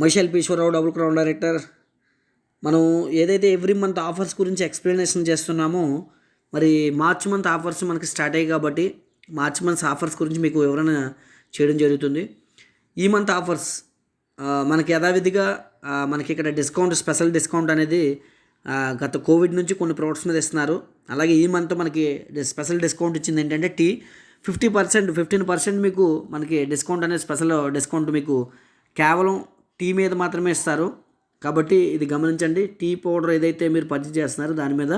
మైషల్ Eswararao double crown director. మనం ఏదైతే every month offers గురించి ఎక్స్ప్లెనేషన్ చేస్తున్నామో, మరి మార్చ్ మంత్ ఆఫర్స్ మనకి స్టార్ట్ అయ్యాయి కాబట్టి మార్చ్ మంత్స్ ఆఫర్స్ గురించి మీకు వివరణ చేయడం జరుగుతుంది. ఈ మంత్ ఆఫర్స్ మనకి యథావిధిగా మనకి ఇక్కడ డిస్కౌంట్, స్పెషల్ డిస్కౌంట్ అనేది గత కోవిడ్ నుంచి కొన్ని ప్రోడక్ట్స్ మీద ఇస్తున్నారు. అలాగే ఈ మంత్ మనకి స్పెషల్ డిస్కౌంట్ ఇచ్చింది ఏంటంటే టీ 15% మీకు మనకి డిస్కౌంట్ అనేది స్పెషల్ డిస్కౌంట్ మీకు కేవలం టీ మీద మాత్రమే ఇస్తారు. కాబట్టి ఇది గమనించండి. టీ పౌడర్ ఏదైతే మీరు పర్చేజ్ చేస్తున్నారో దాని మీద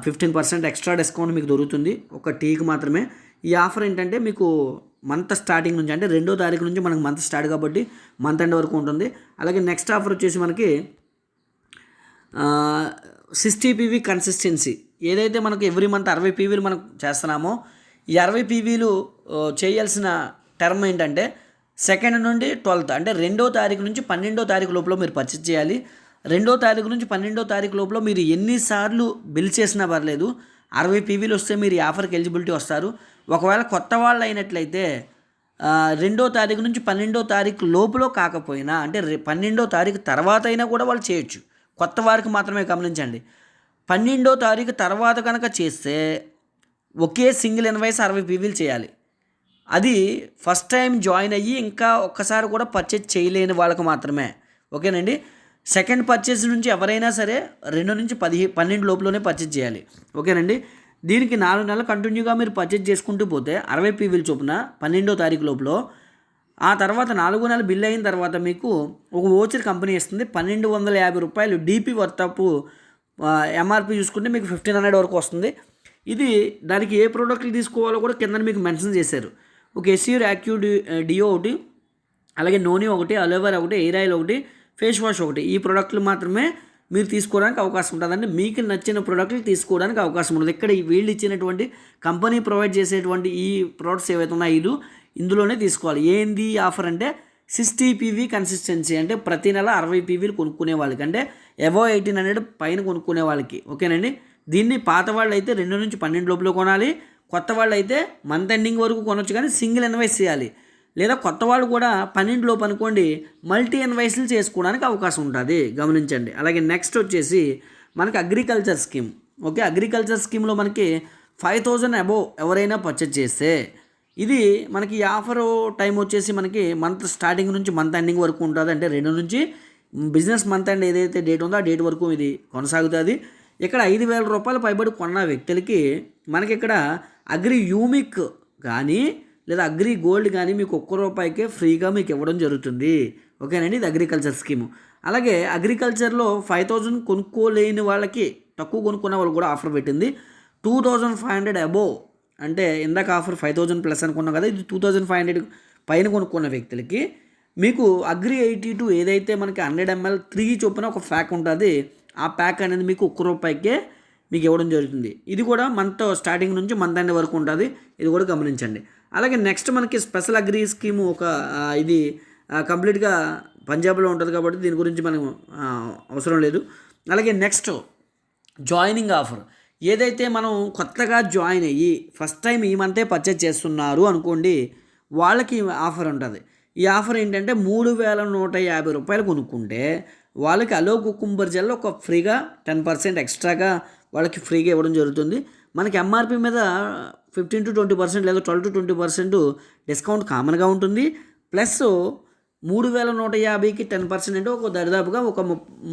15% ఎక్స్ట్రా డిస్కౌంట్ మీకు దొరుకుతుంది, ఒక టీకి మాత్రమే. ఈ ఆఫర్ ఏంటంటే మీకు మంత్ స్టార్టింగ్ నుంచి, అంటే 2వ తారీఖు నుంచి మనకు మంత్ స్టార్ట్ కాబట్టి మంత్ ఎండ్ వరకు ఉంటుంది. అలాగే నెక్స్ట్ ఆఫర్ వచ్చేసి మనకి 60 PV కన్సిస్టెన్సీ. ఏదైతే మనకు ఎవ్రీ మంత్ 60 PVలు మనం చేస్తున్నామో, ఈ 60 PVలు చేయాల్సిన టర్మ్ ఏంటంటే 2nd నుండి 12th, అంటే 2వ తారీఖు నుంచి 12వ తారీఖు లోపల మీరు పర్చేజ్ చేయాలి. 2వ తారీఖు నుంచి 12వ తారీఖు లోపల మీరు ఎన్నిసార్లు బిల్ చేసినా పర్లేదు, 60 PVలు వస్తే మీరు ఈ ఆఫర్కి ఎలిజిబిలిటీ వస్తారు. ఒకవేళ కొత్త వాళ్ళు అయినట్లయితే 2వ తారీఖు నుంచి 12వ తారీఖు లోపల కాకపోయినా, అంటే 12వ తారీఖు తర్వాత అయినా కూడా వాళ్ళు చేయొచ్చు. కొత్త వారికి మాత్రమే గమనించండి. 12వ తారీఖు తర్వాత కనుక చేస్తే ఒకే సింగిల్ ఇన్వాయిస్ 60 PVలు చేయాలి. అది ఫస్ట్ టైం జాయిన్ అయ్యి ఇంకా ఒక్కసారి కూడా పర్చేజ్ చేయలేని వాళ్ళకు మాత్రమే. ఓకేనండి. సెకండ్ పర్చేజ్ నుంచి ఎవరైనా సరే 2 నుంచి 12 లోపలనే పర్చేజ్ చేయాలి. ఓకేనండి. దీనికి 4 నెలలు కంటిన్యూగా మీరు పర్చేజ్ చేసుకుంటూ పోతే 60 PVలు చొప్పున 12వ తారీఖు లోపల, ఆ తర్వాత 4 నెలలు బిల్ అయిన తర్వాత మీకు ఒక వోచర్ కంపెనీ ఇస్తుంది. 1250 రూపాయలు డీపీ వర్తపు ఎంఆర్పి చూసుకుంటే మీకు 1500 వరకు వస్తుంది. ఇది దానికి ఏ ప్రోడక్ట్లు తీసుకోవాలో కూడా కింద మీకు మెన్షన్ చేశారు. ఒక ఎస్యూర్ యాక్యూ డియో ఒకటి, అలాగే నూనె ఒకటి, అలోవెరా ఒకటి, ఎయిర్ ఆయిల్ ఒకటి, ఫేస్ వాష్ ఒకటి. ఈ ప్రోడక్ట్లు మాత్రమే మీరు తీసుకోవడానికి అవకాశం ఉంటుందండి. మీకు నచ్చిన ప్రోడక్ట్లు తీసుకోవడానికి అవకాశం ఉంటుంది. ఇక్కడ వీళ్ళు ఇచ్చినటువంటి కంపెనీ ప్రొవైడ్ చేసేటువంటి ఈ ప్రోడక్ట్స్ ఏవైతే ఉన్నాయో ఇందులోనే తీసుకోవాలి. ఏంది ఆఫర్ అంటే 60 PV కన్సిస్టెన్సీ, అంటే ప్రతి నెల 60 PVలు కొనుక్కునే వాళ్ళకి, అంటే అబవ్ 1800 పైన కొనుక్కునే వాళ్ళకి. ఓకేనండి. దీన్ని పాత వాళ్ళు అయితే 2 నుంచి 12 లోపల కొనాలి. కొత్త వాళ్ళు అయితే మంత్ ఎండింగ్ వరకు కొనవచ్చు, కానీ సింగిల్ ఇన్వాయిస్ చేయాలి. లేదా కొత్త వాళ్ళు కూడా 12 లోపు అనుకోండి, మల్టీ ఇన్వాయిస్లు చేసుకోవడానికి అవకాశం ఉంటుంది. గమనించండి. అలాగే నెక్స్ట్ వచ్చేసి మనకి అగ్రికల్చర్ స్కీమ్. ఓకే, అగ్రికల్చర్ స్కీమ్లో మనకి 5000 అబోవ్ ఎవరైనా పర్చేజ్ చేస్తే, ఇది మనకి ఈ ఆఫర్ టైం వచ్చేసి మనకి మంత్ స్టార్టింగ్ నుంచి మంత్ ఎండింగ్ వరకు ఉంటుంది. అంటే 2 నుంచి బిజినెస్ మంత్ ఎండ్ ఏదైతే డేట్ ఉందో ఆ డేట్ వరకు ఇది కొనసాగుతుంది. ఇక్కడ 5000 రూపాయలు పైబడి కొన్న వ్యక్తులకి మనకి ఇక్కడ అగ్రి యూమిక్ కానీ లేదా అగ్రి గోల్డ్ కానీ మీకు ₹1 ఫ్రీగా మీకు ఇవ్వడం జరుగుతుంది. ఓకేనండి. ఇది అగ్రికల్చర్ స్కీము. అలాగే అగ్రికల్చర్లో 5000 కొనుక్కోలేని వాళ్ళకి, తక్కువ కొనుక్కున్న వాళ్ళు కూడా ఆఫర్ పెట్టింది. 2500 అబోవ్, అంటే ఇందాక ఆఫర్ 5000 ప్లస్ అనుకున్నాం కదా, ఇది 2500 పైన కొనుక్కున్న వ్యక్తులకి మీకు అగ్రి 82 ఏదైతే మనకి 100 ml 3 చొప్పున ఒక ప్యాక్ ఉంటుంది. ఆ ప్యాక్ అనేది మీకు ₹1 మీకు ఇవ్వడం జరుగుతుంది. ఇది కూడా మంత్ స్టార్టింగ్ నుంచి మంత్ ఎండ్ వరకు ఉంటుంది. ఇది కూడా గమనించండి. అలాగే నెక్స్ట్ మనకి స్పెషల్ అగ్రి స్కీము ఇది కంప్లీట్గా పంజాబ్లో ఉంటుంది కాబట్టి దీని గురించి మనం అవసరం లేదు. అలాగే నెక్స్ట్ జాయినింగ్ ఆఫర్. ఏదైతే మనం కొత్తగా జాయిన్ అయ్యి ఫస్ట్ టైం ఈ మంతే పర్చేజ్ చేస్తున్నారు అనుకోండి, వాళ్ళకి ఆఫర్ ఉంటుంది. ఈ ఆఫర్ ఏంటంటే 3150 రూపాయలు కొనుక్కుంటే వాళ్ళకి అలో కుకుంబర్ జెల్ ఒక ఫ్రీగా 10% ఎక్స్ట్రాగా వాళ్ళకి ఫ్రీగా ఇవ్వడం జరుగుతుంది. మనకి ఎంఆర్పి మీద 15 to 20% లేదా 12 to 20% డిస్కౌంట్ కామన్గా ఉంటుంది. ప్లస్ 3150కి 10% అంటే ఒక దరిదాపుగా ఒక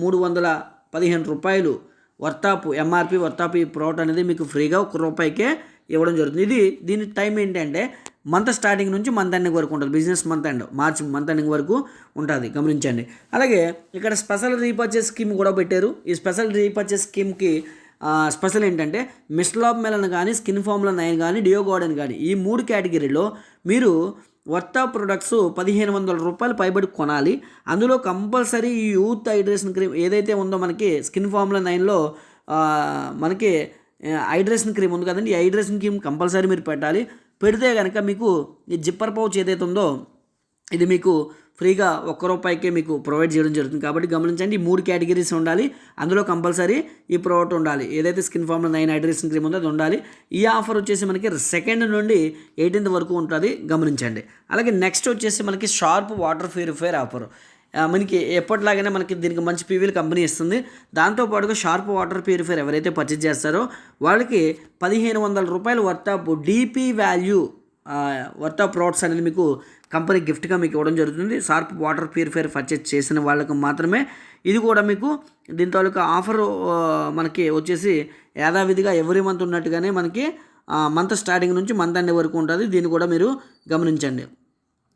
315 రూపాయలు వర్తాపు ఎంఆర్పి వర్తాపు ఈ ప్రోడక్ట్ అనేది మీకు ఫ్రీగా ₹1 ఇవ్వడం జరుగుతుంది. దీని టైం ఏంటంటే మంత్ స్టార్టింగ్ నుంచి మంత్ ఎండింగ్ వరకు ఉంటుంది. Business month end March month ending వరకు ఉంటుంది. గమనించండి. అలాగే ఇక్కడ స్పెషల్ రీపర్చేస్ స్కీమ్ కూడా పెట్టారు. ఈ స్పెషల్ రీపర్చేస్ స్కీమ్కి స్పెషల్ ఏంటంటే మిస్లాబ్ మెలన్ కానీ, స్కిన్ ఫార్ములా 9 కానీ, డియో గార్డెన్ కానీ, ఈ 3 కేటగిరీలో మీరు వర్తా ప్రొడక్ట్స్ 1500 రూపాయలు పైబడి కొనాలి. అందులో కంపల్సరీ ఈ యూత్ హైడ్రేషన్ క్రీమ్ ఏదైతే ఉందో మనకి స్కిన్ ఫార్ములా 9లో మనకి హైడ్రేషన్ క్రీమ్ ఉంది కదండి, ఈ హైడ్రేషన్ క్రీమ్ కంపల్సరీ మీరు పెట్టాలి. పెడితే కనుక మీకు ఈ జిప్పర్ పౌచ్ ఏదైతే ఉందో ఇది మీకు ఫ్రీగా ₹1 మీకు ప్రొవైడ్ చేయడం జరుగుతుంది. కాబట్టి గమనించండి, ఈ 3 కేటగిరీస్ ఉండాలి. అందులో కంపల్సరీ ఈ ప్రోడక్ట్ ఉండాలి. ఏదైతే స్కిన్ ఫార్మ్లో 9 హైడ్రేషన్ క్రీమ్ ఉందో అది ఉండాలి. ఈ ఆఫర్ వచ్చేసి మనకి 2 నుండి 18 వరకు ఉంటుంది, గమనించండి. అలాగే నెక్స్ట్ వచ్చేసి మనకి షార్ప్ వాటర్ ప్యూరిఫైయర్ ఆఫర్. మనకి ఎప్పటిలాగానే మనకి దీనికి మంచి పీవీలు కంపెనీ ఇస్తుంది. దాంతోపాటుగా షార్ప్ వాటర్ ప్యూరిఫైయర్ ఎవరైతే పర్చేజ్ చేస్తారో వాళ్ళకి ₹1500 worth of DP value worth of products అనేది మీకు కంపెనీ గిఫ్ట్గా మీకు ఇవ్వడం జరుగుతుంది. షార్ప్ వాటర్ ప్యూరిఫైయర్ పర్చేజ్ చేసిన వాళ్ళకి మాత్రమే ఇది కూడా మీకు దీని తాలూకా ఆఫర్ మనకి వచ్చేసి యథావిధిగా ఎవ్రీ మంత్ ఉన్నట్టుగానే మనకి మంత్ స్టార్టింగ్ నుంచి మంత్ ఎండ్ వరకు ఉంటుంది. దీన్ని కూడా మీరు గమనించండి.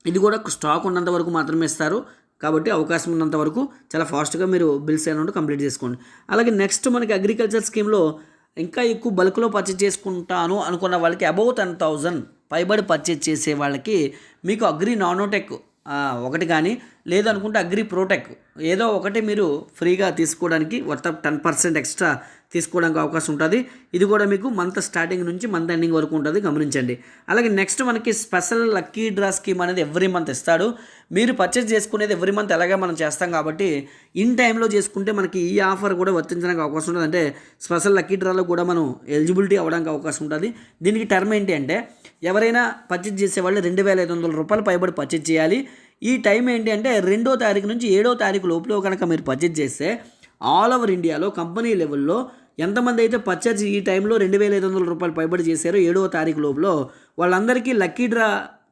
ఇది కూడా స్టాక్ ఉన్నంత వరకు మాత్రమే ఇస్తారు. కాబట్టి అవకాశం ఉన్నంత వరకు చాలా ఫాస్ట్గా మీరు బిల్స్ అమౌంట్ కంప్లీట్ చేసుకోండి. అలాగే నెక్స్ట్ మనకి అగ్రికల్చర్ స్కీమ్లో ఇంకా ఎక్కువ బల్క్లో పర్చేజ్ చేసుకుంటాను అనుకున్న వాళ్ళకి అబౌవ్ 10,000 పైబడి పర్చేజ్ చేసే వాళ్ళకి మీకు అగ్రి నానోటెక్ ఒకటి కానీ లేదనుకుంటే అగ్రి ప్రోటెక్ ఏదో ఒకటి మీరు ఫ్రీగా తీసుకోవడానికి వర్త్ 10% ఎక్స్ట్రా తీసుకోవడానికి అవకాశం ఉంటుంది. ఇది కూడా మీకు మంత్ స్టార్టింగ్ నుంచి మంత్ ఎండింగ్ వరకు ఉంటుంది, గమనించండి. అలాగే నెక్స్ట్ మనకి స్పెషల్ లక్కీ డ్రా స్కీమ్ అనేది ఎవ్రీ మంత్ ఇస్తాడు. మీరు పర్చేజ్ చేసుకునేది ఎవ్రీ మంత్ ఎలాగే మనం చేస్తాం కాబట్టి ఇన్ టైంలో చేసుకుంటే మనకి ఈ ఆఫర్ కూడా వర్తించడానికి అవకాశం ఉంటుంది. అంటే స్పెషల్ లక్కీ డ్రాలో కూడా మనం ఎలిజిబిలిటీ అవ్వడానికి అవకాశం ఉంటుంది. దీనికి టర్మ్ ఏంటి అంటే ఎవరైనా పర్చేజ్ చేసేవాళ్ళు ₹2,500 పైబడి పర్చేజ్ చేయాలి. ఈ టైం ఏంటి అంటే 2వ తారీఖు నుంచి 7వ తారీఖు లోపల కనుక మీరు పర్చేజ్ చేస్తే ఆల్ ఓవర్ ఇండియాలో కంపెనీ లెవెల్లో ఎంతమంది అయితే పర్చేజ్ ఈ టైంలో ₹2,500 పైబడి చేశారో 7వ తారీఖు లోపల వాళ్ళందరికీ లక్కీ డ్రా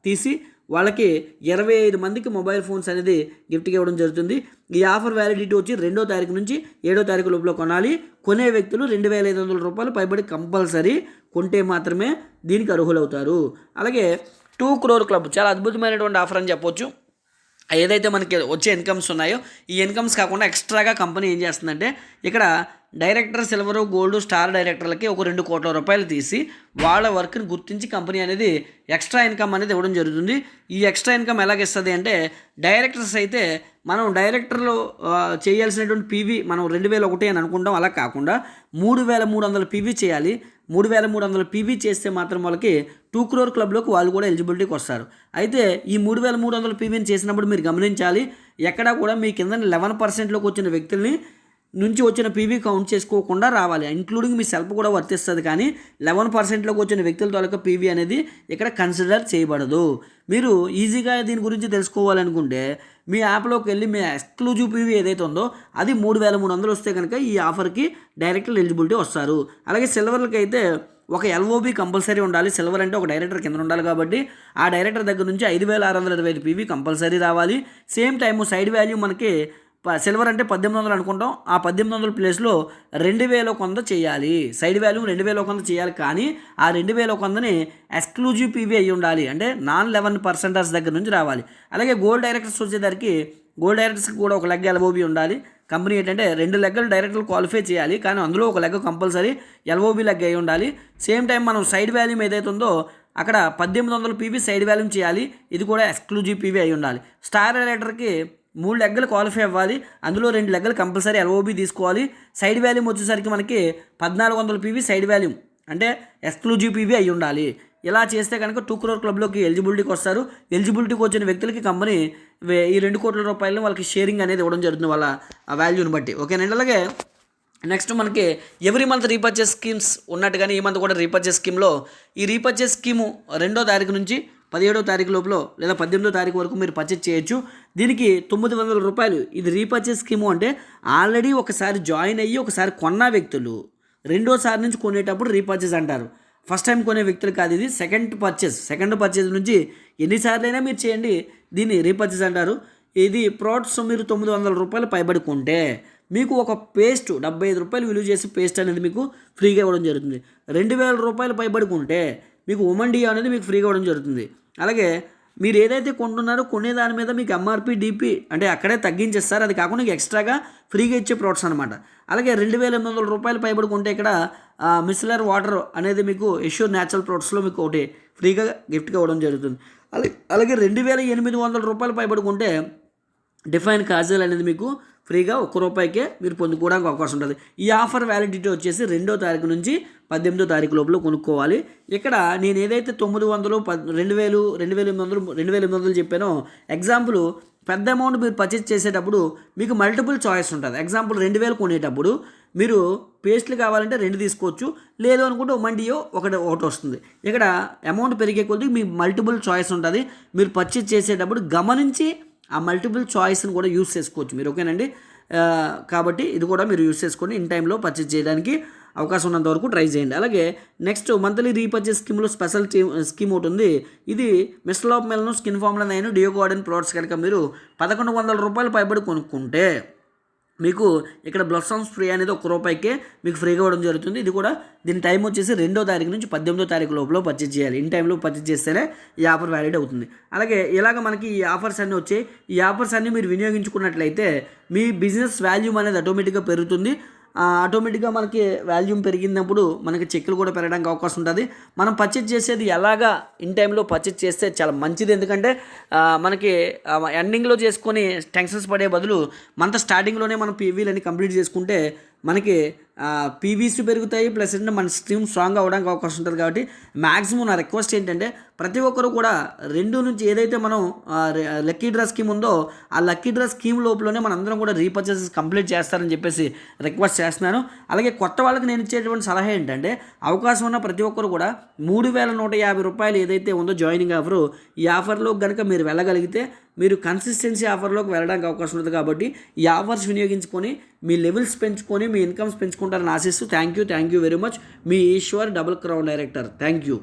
తీసి వాళ్ళకి 25 మందికి మొబైల్ ఫోన్స్ అనేది గిఫ్ట్గా ఇవ్వడం జరుగుతుంది. ఈ ఆఫర్ వ్యాలిడిటీ వచ్చి 2వ తారీఖు నుంచి 7వ తారీఖు లోపల కొనాలి. కొనే వ్యక్తులు ₹2,500 పైబడి కంపల్సరీ కొంటే మాత్రమే దీనికి అర్హులవుతారు. అలాగే 2 crore క్లబ్ చాలా అద్భుతమైనటువంటి ఆఫర్ అని చెప్పొచ్చు. ఏదైతే మనకి వచ్చే ఇన్కమ్స్ ఉన్నాయో ఈ ఇన్కమ్స్ కాకుండా ఎక్స్ట్రాగా కంపెనీ ఏం చేస్తుందంటే ఇక్కడ డైరెక్టర్ సిల్వర్ గోల్డ్ స్టార్ డైరెక్టర్లకి ఒక ₹2 కోట్ల తీసి వాళ్ళ వర్క్ని గుర్తించి కంపెనీ అనేది ఎక్స్ట్రా ఇన్కమ్ అనేది ఇవ్వడం జరుగుతుంది. ఈ ఎక్స్ట్రా ఇన్కమ్ ఎలాగిస్తుంది అంటే డైరెక్టర్స్ అయితే మనం డైరెక్టర్లో చేయాల్సినటువంటి పీవీ మనం 2,001 అని అనుకుంటాం. అలా కాకుండా 3,300 పీవీ చేయాలి. 3,300 పీవీ చేస్తే మాత్రం వాళ్ళకి 2 crore క్లబ్లోకి వాళ్ళు కూడా ఎలిజిబిలిటీకి వస్తారు. అయితే ఈ 3,300 పీవీని చేసినప్పుడు మీరు గమనించాలి, ఎక్కడా కూడా మీ కింద 11%లోకి వచ్చిన వ్యక్తుల్ని నుంచి వచ్చిన పీవీ కౌంట్ చేసుకోకుండా రావాలి. ఇంక్లూడింగ్ మీ సెల్ఫ్ కూడా వర్తిస్తుంది. కానీ 11%లోకి వచ్చిన వ్యక్తుల తాలూకా పీవీ అనేది ఇక్కడ కన్సిడర్ చేయబడదు. మీరు ఈజీగా దీని గురించి తెలుసుకోవాలనుకుంటే మీ యాప్లోకి వెళ్ళి మీ ఎక్స్క్లూజివ్ పీవీ ఏదైతే ఉందో అది 3,300 వస్తే కనుక ఈ ఆఫర్కి డైరెక్ట్ ఎలిజిబిలిటీ వస్తారు. అలాగే సిల్వర్లకి అయితే ఒక ఎల్ఓబి కంపల్సరీ ఉండాలి. సిల్వర్ అంటే ఒక డైరెక్టర్ కింద ఉండాలి కాబట్టి ఆ డైరెక్టర్ దగ్గర నుంచి 5,625 పీవీ కంపల్సరీ రావాలి. సేమ్ టైము సైడ్ వాల్యూ మనకి సిల్వర్ అంటే 1,800 అనుకుంటాం. ఆ 1,800 ప్లేస్లో 2,100 చేయాలి. సైడ్ వాల్యూ 2,100 చేయాలి. కానీ ఆ 2,100ని ఎక్స్క్లూజివ్ పీవీ అయ్యి ఉండాలి. అంటే నాన్ 11% దగ్గర నుంచి రావాలి. అలాగే గోల్డ్ డైరెక్టర్స్ వచ్చేసరికి గోల్డ్ డైరెక్టర్స్కి కూడా ఒక లెగ్ ఎల్ఓబి ఉండాలి. కంపెనీ ఏంటంటే 2 లెగ్గలు డైరెక్టర్లు క్వాలిఫై చేయాలి. కానీ అందులో ఒక లెగ్ కంపల్సరీ ఎల్ఓబి లెగ్ అయి ఉండాలి. సేమ్ టైం మనం సైడ్ వాల్యూమ్ ఏదైతే ఉందో అక్కడ 1,800 పీవీ సైడ్ వాల్యూమ్ చేయాలి. ఇది కూడా ఎక్స్క్లూజివ్ పీవీ అయి ఉండాలి. స్టార్ డైరెక్టర్కి 3 లెగ్గలు క్వాలిఫై అవ్వాలి. అందులో 2 లెగ్గలు కంపల్సరీ ఎల్ఓబి తీసుకోవాలి. సైడ్ వాల్యూమ్ వచ్చేసరికి మనకి 1,400 పీవీ సైడ్ వాల్యూమ్ అంటే ఎక్స్క్లూజివ్ పీవీ అయి ఉండాలి. ఇలా చేస్తే కనుక 2 crore క్లబ్లోకి ఎలిజిబిలిటీకి వస్తారు. ఎలిజిబిలిటీకి వచ్చిన వ్యక్తులకి కంపెనీ ఈ ₹2 కోట్ల వాళ్ళకి షేరింగ్ అనేది ఇవ్వడం జరుగుతుంది వాళ్ళ వాల్యూని బట్టి. ఓకేనండి. అలాగే నెక్స్ట్ మనకి ఎవ్రీ మంత్ రీపర్చేస్ స్కీమ్స్ ఉన్నట్టుగానే ఈ మంత్ కూడా రీపర్చేస్ స్కీమ్లో ఈ రీపర్చేస్ స్కీము 2వ తారీఖు నుంచి 17వ తారీఖు లోపల లేదా 18వ తారీఖు వరకు మీరు పర్చేజ్ చేయొచ్చు. దీనికి ₹900. ఇది రీపర్చేస్ స్కీము అంటే ఆల్రెడీ ఒకసారి జాయిన్ అయ్యి ఒకసారి కొన్న వ్యక్తులు రెండోసారి నుంచి కొనేటప్పుడు రీపర్చేస్ అంటారు. ఫస్ట్ టైం కొనే వ్యక్తులు కాదు ఇది. సెకండ్ పర్చేజ్ నుంచి ఎన్నిసార్లు అయినా మీరు చేయండి, దీన్ని రీపర్చేజ్ అంటారు. ఇది ప్రోడక్ట్స్ మీరు ₹900 పైబడి కొంటే మీకు ఒక పేస్ట్ ₹75 విలువ చేసి పేస్ట్ అనేది మీకు ఫ్రీగా ఇవ్వడం జరుగుతుంది. ₹2,000 పైబడి కొంటే మీకు ఉమెన్ డియో అనేది మీకు ఫ్రీగా ఇవ్వడం జరుగుతుంది. అలాగే మీరు ఏదైతే కొంటున్నారో కొనే దాని మీద మీకు ఎంఆర్పి డిపి అంటే అక్కడే తగ్గించేస్తారు. అది కాకుండా ఎక్స్ట్రాగా ఫ్రీగా ఇచ్చే ప్రోడక్ట్స్ అనమాట. అలాగే ₹2,800 పైబడి కొంటే ఇక్కడ మిసిలర్ వాటర్ అనేది మీకు ఎష్యూర్ న్యాచురల్ ప్రోడక్ట్స్లో మీకు ఒకటి ఫ్రీగా గిఫ్ట్గా ఇవ్వడం జరుగుతుంది. అలాగే ₹2,800 పైబడి కొంటే డిఫైన్ కాజల్ అనేది మీకు ఫ్రీగా ₹1 మీరు పొందుకోవడానికి అవకాశం ఉంటుంది. ఈ ఆఫర్ వ్యాలిడిటీ వచ్చేసి 2వ తారీఖు నుంచి 18వ తారీఖు లోపల కొనుక్కోవాలి. ఇక్కడ నేను ఏదైతే 900, 2000, 2800, 2800 చెప్పానో ఎగ్జాంపుల్ పెద్ద అమౌంట్ మీరు పర్చేస్ చేసేటప్పుడు మీకు మల్టిపుల్ చాయిస్ ఉంటుంది. ఎగ్జాంపుల్ 2000 కొనేటప్పుడు మీరు పేస్ట్లు కావాలంటే 2 తీసుకోవచ్చు, లేదు అనుకుంటే మండియో ఒకటి వస్తుంది. ఇక్కడ అమౌంట్ పెరిగే కొద్దీ మీకు మల్టిపుల్ చాయిస్ ఉంటుంది. మీరు పర్చేస్ చేసేటప్పుడు గమనించి ఆ మల్టిపుల్ చాయిస్ని కూడా యూస్ చేసుకోవచ్చు మీరు, ఓకేనండి. కాబట్టి ఇది కూడా మీరు యూస్ చేసుకొని ఇన్ టైంలో పర్చేస్ చేయడానికి అవకాశం ఉన్నంత వరకు ట్రై చేయండి. అలాగే నెక్స్ట్ మంత్లీ రీపర్చేస్ స్కీమ్లో స్పెషల్ స్కీమ్ ఒకటి ఉంది. ఇది మిస్టర్ ఆఫ్ మెల్ను, skin formula 9, deo garden products కనుక మీరు ₹1100 పైబడి కొనుక్కుంటే మీకు ఇక్కడ బ్లస్సమ్స్ ఫ్రీ అనేది ₹1 మీకు ఫ్రీగా ఇవ్వడం జరుగుతుంది. ఇది కూడా దీని టైం వచ్చేసి 2వ తారీఖు నుంచి 18వ తారీఖు లోపల పర్చేజ్ చేయాలి. ఇన్ టైంలో పర్చేజ్ చేస్తేనే ఈ ఆఫర్ వ్యాలిడ్ అవుతుంది. అలాగే ఇలాగ మనకి ఈ ఆఫర్స్ అన్నీ వచ్చాయి. ఈ ఆఫర్స్ అన్నీ మీరు వినియోగించుకున్నట్లయితే మీ బిజినెస్ వాల్యూమ్ అనేది ఆటోమేటిక్గా పెరుగుతుంది. ఆటోమేటిక్గా మనకి వాల్యూమ్ పెరిగినప్పుడు మనకి చెక్కులు కూడా పెరగడానికి అవకాశం ఉంటుంది. మనం పర్చేజ్ చేసేది ఎలాగా ఇన్ టైంలో పర్చేజ్ చేస్తే చాలా మంచిది. ఎందుకంటే మనకి ఎండింగ్లో చేసుకొని టెన్షన్స్ పడే బదులు మంత్ స్టార్టింగ్లోనే మనం పీవీలని కంప్లీట్ చేసుకుంటే మనకి పీవీస్ పెరుగుతాయి, ప్లస్ ఏంటంటే మన స్ట్రీమ్ స్ట్రాంగ్ అవ్వడానికి అవకాశం ఉంటుంది. కాబట్టి మ్యాక్సిమం నా రిక్వెస్ట్ ఏంటంటే ప్రతి ఒక్కరు కూడా 2 నుంచి ఏదైతే మనం లక్కీ డ్రా స్కీమ్ ఉందో ఆ లక్కీ డ్రా స్కీమ్ లోపలనే మనందరం కూడా రీపర్చేసెస్ కంప్లీట్ చేస్తారని చెప్పేసి రిక్వెస్ట్ చేస్తున్నాను. అలాగే కొత్త వాళ్ళకి నేను ఇచ్చేటువంటి సలహా ఏంటంటే అవకాశం ఉన్న ప్రతి ఒక్కరు కూడా ₹3150 ఏదైతే ఉందో జాయినింగ్ ఆఫరు, ఈ ఆఫర్లో కనుక మీరు వెళ్ళగలిగితే మీరు కన్సిస్టెన్సీ ఆఫర్లోకి వెళ్ళడానికి అవకాశం ఉంటుంది. కాబట్టి ఈ ఆఫర్స్ వినియోగించుకొని మీ లెవెల్స్ పెంచుకొని మీ ఇన్కమ్స్ పెంచుకుంటారని ఆశిస్తూ థ్యాంక్ యూ వెరీ మచ్. మీ Eshwar, double crown director. Thank you.